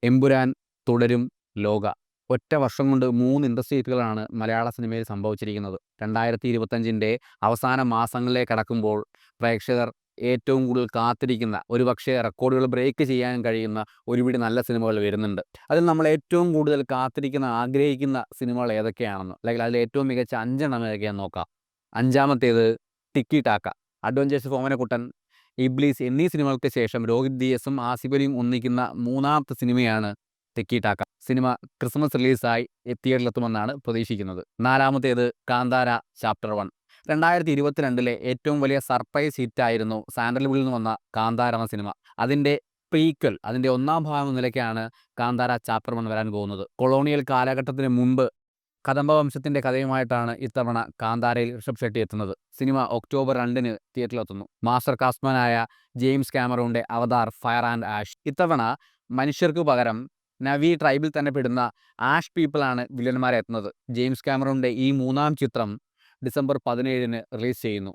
എമ്പുരാൻ, തുടരും, ലോക. ഒറ്റ വർഷം കൊണ്ട് 3 ഇൻഡസ്ട്രി ഹിറ്റുകളാണ് മലയാള സിനിമയിൽ സംഭവിച്ചിരിക്കുന്നത്. 2025ൻ്റെ അവസാന മാസങ്ങളിലേക്ക് കടക്കുമ്പോൾ പ്രേക്ഷകർ ഏറ്റവും കൂടുതൽ കാത്തിരിക്കുന്ന, ഒരുപക്ഷേ റെക്കോർഡുകൾ ബ്രേക്ക് ചെയ്യാൻ കഴിയുന്ന ഒരുപിടി നല്ല സിനിമകൾ വരുന്നുണ്ട്. അതിൽ നമ്മൾ ഏറ്റവും കൂടുതൽ കാത്തിരിക്കുന്ന, ആഗ്രഹിക്കുന്ന സിനിമകൾ ഏതൊക്കെയാണെന്ന്, അല്ലെങ്കിൽ അതിൽ ഏറ്റവും മികച്ച 5 എണ്ണം ഏതൊക്കെയാണെന്ന് നോക്കാം. അഞ്ചാമത്തേത് ടിക്കി ടാക്ക. അഡ്വഞ്ചേഴ്സ് ഓമനക്കുട്ടൻ, ഇബ്ലീസ് എന്നീ സിനിമകൾക്ക് ശേഷം രോഹിത് ദിയസും ആസിഫ് അലിയും ഒന്നിക്കുന്ന മൂന്നാമത്തെ സിനിമയാണ് ടിക്കി ടാക്ക. സിനിമ ക്രിസ്മസ് റിലീസായി തിയേറ്ററിലെത്തുമെന്നാണ് പ്രതീക്ഷിക്കുന്നത്. നാലാമത്തേത് കാന്താര ചാപ്റ്റർ 1. 2022ലെ ഏറ്റവും വലിയ സർപ്രൈസ് ഹിറ്റായിരുന്നു സാൻഡൽവുഡിൽ നിന്ന് വന്ന കാന്താര എന്ന സിനിമ. അതിൻ്റെ പ്രീക്വൽ, അതിൻ്റെ ഒന്നാം ഭാഗം എന്ന നിലയ്ക്കാണ് കാന്താര ചാപ്റ്റർ 1 വരാൻ പോകുന്നത്. കൊളോണിയൽ കാലഘട്ടത്തിന് മുമ്പ് കദംബ വംശത്തിൻ്റെ കഥയുമായിട്ടാണ് ഇത്തവണ കാന്താരയിൽ ഋഷഭ് ഷെട്ടി എത്തുന്നത്. സിനിമ ഒക്ടോബർ 2-ന് തിയേറ്ററിലെത്തുന്നു. മാസ്റ്റർ കാസ്മാനായ ജെയിംസ് കാമറൂണിൻ്റെ അവതാർ ഫയർ ആൻഡ് ആഷ്. ഇത്തവണ മനുഷ്യർക്ക് പകരം നവി ട്രൈബിൽ തന്നെ പെടുന്ന ആഷ് പീപ്പിളാണ് വില്ലന്മാരെ എത്തുന്നത്. ജെയിംസ് കാമറൂണിൻ്റെ ഈ മൂന്നാം ചിത്രം ഡിസംബർ 17-ന് റിലീസ് ചെയ്യുന്നു.